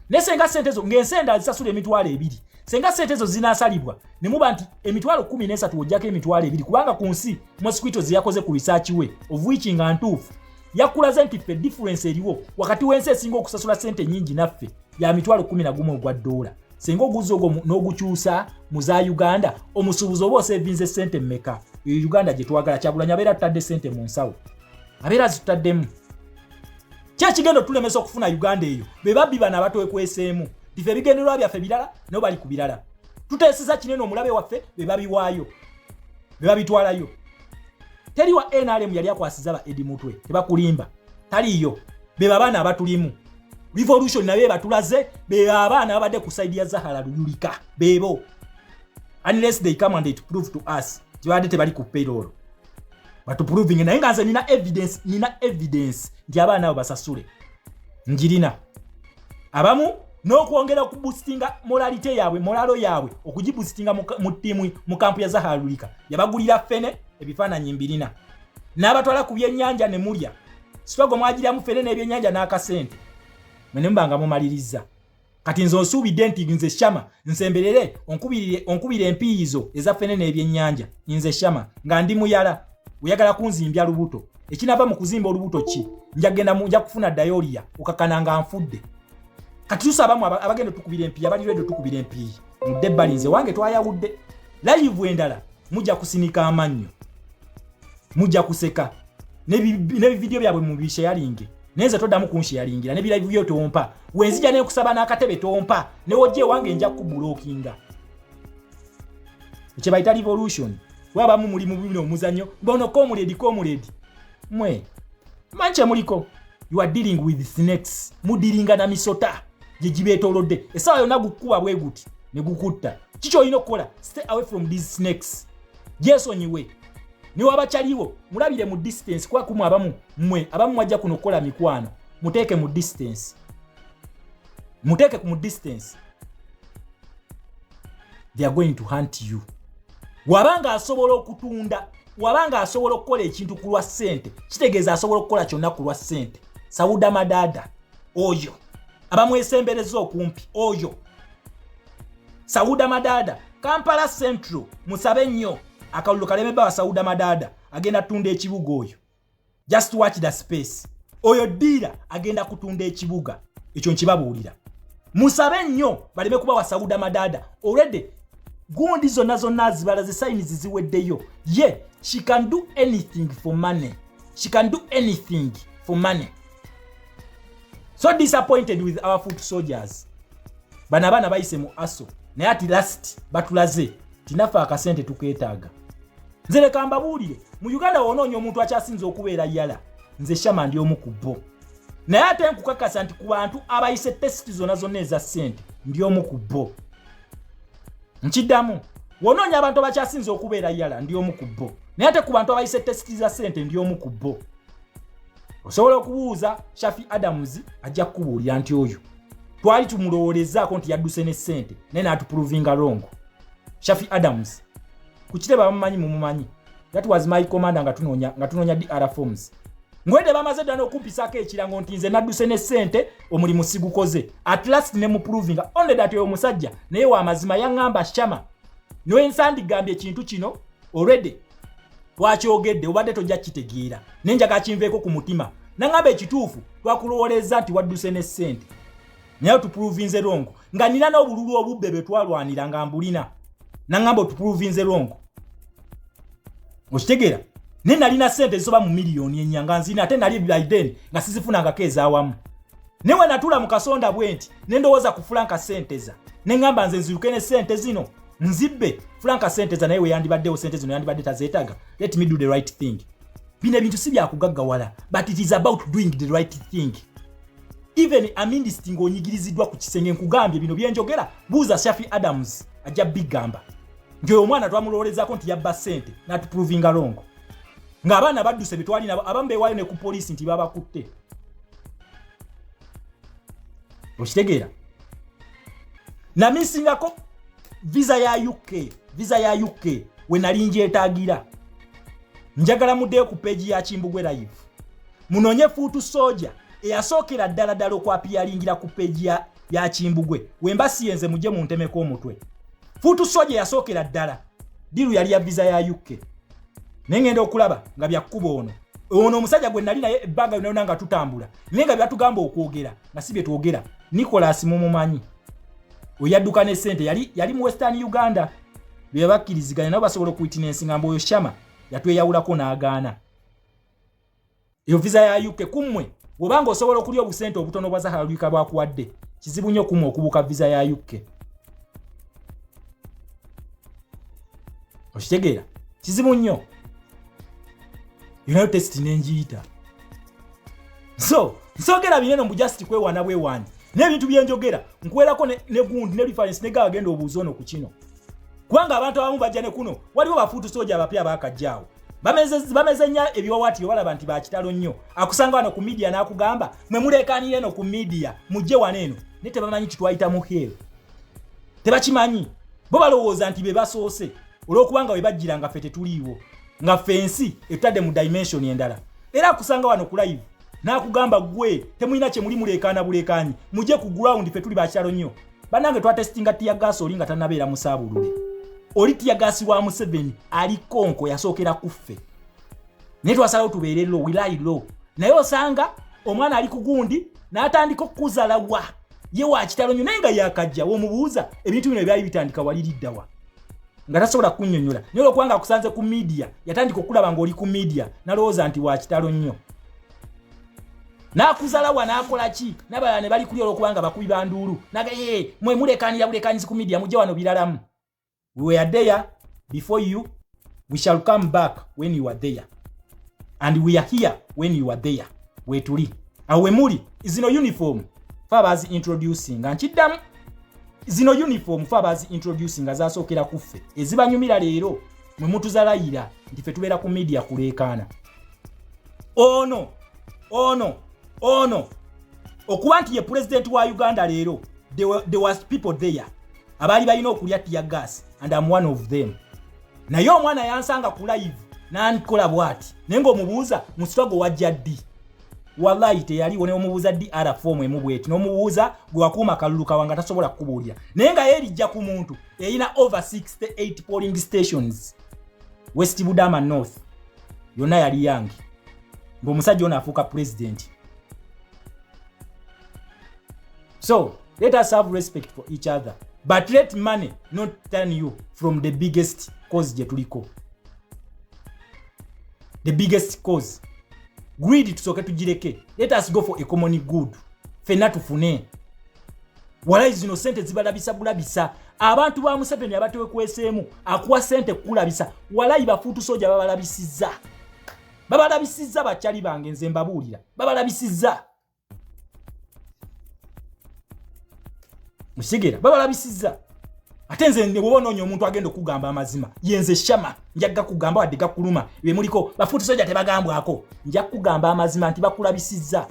Ne senga sente zo ng'ensenda zisasula emitwalo 2. Senga sente zo zinasalibwa ne muba nti emitwalo 13 ojjako emitwalo 2 kubanga ku nsi mosquito ziyakoze ku research we of which nga ntuufu yakulaze nti ffe difference eriwo wakati w'ensi esinga okusasula sente nyingi naffe ya mitwalo 11 ogwa $. Senga oguzi ogwo n'ogukyusa mu za Uganda omusuubuzi oba osevinze sente mmeka. Uganda gye twagala Kyagulanyi abeera tutadde sente mu nsawo. Abeera zituttaddemu. Kya kigendo tulemesa okufuna Uganda eyo. Be babbi bana abatwekweseemu. Tife bigenderwa byaffe birala no bali ku birala. Tuteeseza kinene omulabe waffe be babiwaayo. Be babitwalayo. Teri wa NRM yali akwasiza ba Edi Mutwe. Tebakulimba. Taliyo. Be babana abatulimu. Revolution nabe batulaze be abana abadde ku side ya Zahara Lulika. Bebo. Unless they come and they prove to us. Tibadde tebali ku payroll. Batu proving na inganze nina evidence nti abana abo basasule. Njirina. Abamu n'okwongera ku boostinga moralo yaabwe okugiboostinga mu timu mu kampu ya Zahara Lulika. Yabagulira fene ebifaananyi mbirina. N'abatwala ku byennyanja ne mulya. Sitwago mwagiryamu fene n'ebyennyanja n'akasente. Mwenembanga mumaliriza. Kati nzo nsuubidde nti nze Shama nsemberere onkubire empiizo eza fene n'ebyennyanja nze Shama nga ndi muyala oyagala kunzimbya lubuto ekinava mu kuzimba olubuto ki nja kufuna diarrhea okakana nga nfudde. Kati tusabamu abagenda tukubire empiiya abali redo tukubire empiiya mudde balinze wange twayawudde live endala mujja kusinika amannyo mujja kuseka ne video byabwe mu bisharinge neze toddamu kunsharingira ne bilive byo tompa wenzija ne kusaba n'akatebe tompa ne wojje wange nja kubulokinga eche baita revolution waba mu mulimu bino omuzanyo bono komuledi mwe manche muliko you are dealing with snakes mudiringa na misota jijibetolodde esawa yona gukuba bweguti ne gukutta kicho ino kola stay away from these snakes yeso nyiwe ni wabachaliwo mulabire mu distance kwa kumu abamu wajja kuno kola mikwano muteke mu distance they are going to hunt you. Wabanga asobola okutunda wabanga asobola okukola ekintu kulwa sente kitegeeza asobola okukola kyonna kulwa sente. Sauda Madada oyo abamwesembereza okumpi oyo Sauda Madada Kampala Central musabe nnyo akalulu kalemeba wa Sauda Madada agenda tunda ekibuga oyo. Just watch the space. Oyo dira agenda kutunda ekibuga ekyo nkibabuulira. Musabe nnyo baleme kuba wa Sauda Madada already gundi zonna zibala ze signs ziweddeyo. Yeah, she can do anything for money. So disappointed with our foot soldiers. Bana bayise mu aso naye ati last batulaze tinafa akasente tukeetaaga. Nzere kamba buulire mu Uganda wonoonyo omuntu akyasinze okubeera yala nze Shama ndi omu ku bo. Naye ate nkukakasa nti ku bantu abayise test zonna eza ssente ndi omu ku bo. Nkiddamu wonoonya abantu abakyasinze okubeera yala ndi omu ku bo. Naye ate ku bantu abayise test za ssente ndi omu ku bo. Osobola okubuuza Shafi Adams ajja kubuulira nti oyo twali tumulowolezaako nti yadduse ne ssente naye n'atuprovinga wrong. Shafi Adams ku kitebe bamumanyi mumumanyi. That was my commander nga tunoonya DR forms. Ngwede bamaze ddala okumpisaako ekirango nti nze nadduse ne ssente omulimu sigukoze. At last ne muprovinga only that oyo omusajja naye wa mazima yaŋŋamba Shama niwe nsandigambye ekintu kino already twakyogedde obadde tojja kitegeera nenjaga kinveeko ku mutima naŋŋamba ekituufu twakulowoleza nti wadduse ne ssente naye tuprovinze wrong nga nina n'obululu obubbe bwe twalwanira nga mbulina naŋŋamba tuprovinze wrong. Okitegeera ne nalina ssente zisoba mu miliyoni ennyanga nzina ate nali Biden nga sizifunangako ezaawamu. Ne we natula mu kasonda bwenti ne ndowooza ku Franka Senteza ne ŋŋamba nze nziruke ne ssente zino nzibbe Franka Senteza naye we yandibaddewo ssente zino yandibadde tazeetaaga. Let me do the right thing. Bino ebintu si byakugaggawala but it is about doing the right thing. Even amindisiti ng'onyigiriziddwa ku kisenge nkugambye bino byenjogera buuza Shafi Adams ajja bigamba ng'oyo omwana twamulowolezaako nti yabba ssente n'atuprovinga wrong. Ng'abaana badduse bye twalina abamu beewaayo ne ku poliisi nti babakutte. Okitegeera namisingako visa ya UK we nali njeetaagira. Njagala muddeyo ku peegi ya Kimbugwe Live munoonye Fuutu Soja eyasookera ddala okwapiyalingira ku peegi ya Kimbugwe wemba siyenze mujje muntemeko omutwe. Fuutu Soja yasookera ddala diru yali ya visa ya UK naye ngenda okulaba nga byakkuba ono omusajja gwe nali naye ebbanga lyonna nga tutambula naye nga byatugamba okwogera nga si bye twogera. Nicholas mumumanyi oyadduka ne ssente yali mu Western Uganda bye bakkiriziganya nabo basobola okuitinensi nga mboyo Shama yatweyawulako n'agaana. Eyo visa ya UK kummwe bw'obanga osobola okulya obusente obutono bwa Zahara Lwika bwakuwadde kizibu nnyo kummwe okubuuka visa ya UK. Okitegeera kizibu nnyo. Yunayo test n'enjiyita. So nsogera binene mu just kwewana bwewani n'ebintu byenjogera nkuwerako ne gundi ne reference ne gagenda obuuza ono ku kino. Kubanga abantu abamu bajja ne kuno waliwo bafuutu soja abapya baakajjaawo bameze nnyo ebiwawaatiro balaba nti bakitalo nnyo akusanga wano ku media n'akugamba mwe mulekaanire eno ku media mujje wano eno ne tebamanyi kitwayita mu hero. Tebakimanyi bo balowooza nti be basoose olw'okubanga we bajjira nga ffe tetuliiwo nga fensi etadde mu dimension endala. Era akusanga wano ku live n'akugamba gwe temulina kye muli mulekaana bulekaanyi mujje ku ground ffe tuli bakitalo nnyo. Banange twatestinga tiya gas oli nga tannabeera mu Saabulule. Oli tiya gas wa Museveni ali konko yasookera kuffe. Naye twasalawo tubeere low, we lie low. Naye osanga omwana ali ku gundi n'atandika okuzalawa ye wa kitalo nnyo naye nga yakajja w'omubuuza ebintu bino byali bitandika waliriddawa nga tasobola kunnyonnyola. Naye olwokubanga akusanze ku media yatandika okulaba ng'oli ku media nalowooza nti wa kitalo nnyo. N'akuzalawa n'akola ki n'abalala ne bali kuli olwokubanga bakubi banduulu naga mwe mulekaanira bulekaanyizi ku media mujje wano biralamu. We were there before you, we shall come back when you are there, and we are here when you are there. We tuli awe muli zino uniform fabazi introducing nkiddamu zino uniform fabazi introducing azasookera kuffe ezibanyumira leero mwe mutuzalayira nti ffe tubeera ku media kuleekaana. Ono okuba nti ye president wa Uganda leero there was people there abali balina okulya tear gas and I'm one of them. Naye omwana yansanga ku live n'ankola bwati naye ng'omubuuza mu struggle wajja ddi. Wallahi teyaliwo ne omubuuza DR form emu bweti n'omubuuza gwe wakuuma kalulu kawanga tasobola kukubuulira naye nga yeerijja ku muntu eyina over 68 polling stations West Budama North yonna yali yange ng'omusajja ono afuuka president. So let us have respect for each other. But let money not turn you from the biggest cause je tuliko. The biggest cause. Greed tusoke tujireke. Let us go for a common good. Fena tufune. Wala zino sente zibalabisa bulabisa. Abantu ba Museveni abatewe kwesemu akuwa sente kulabisa. Wala ibafutu soja babalabisiza. babalabisizza bakyali bange nze mbabuulira babalabisizza musigera babalabisizza ate nze ne bw'onoonya omuntu agenda okugamba amazima yenze shama njaga kugamba wadde gakuluma bwe muliko bafuuti soja tebagambwako nja kugamba amazima nti bakulabisizza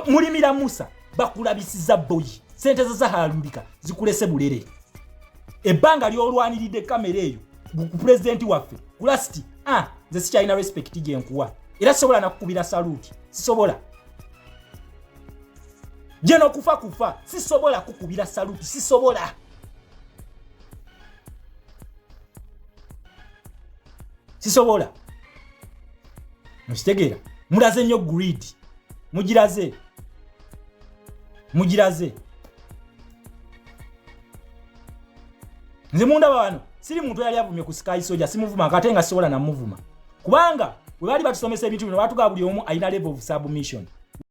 mulimira Musa bakulabisizza boyi sente za halumbika zikulese bulere ebbanga lyolwaniridde kamera eyo ku president waffe kulasti nze sikyalina respect gye nkuwa era sisobola nakukubira saluti sisobola jeno kufa sisobola kukubira saluti sisobola mukitegera mulaze nnyo greed mugiraze nze mundaba wano siri muntu yali avumye ku Sky Soldier simuvuma akatenga sisobola namuvuma kubanga bwe bali batusomesa ebintu bino batugaba buli omu ayina level of submission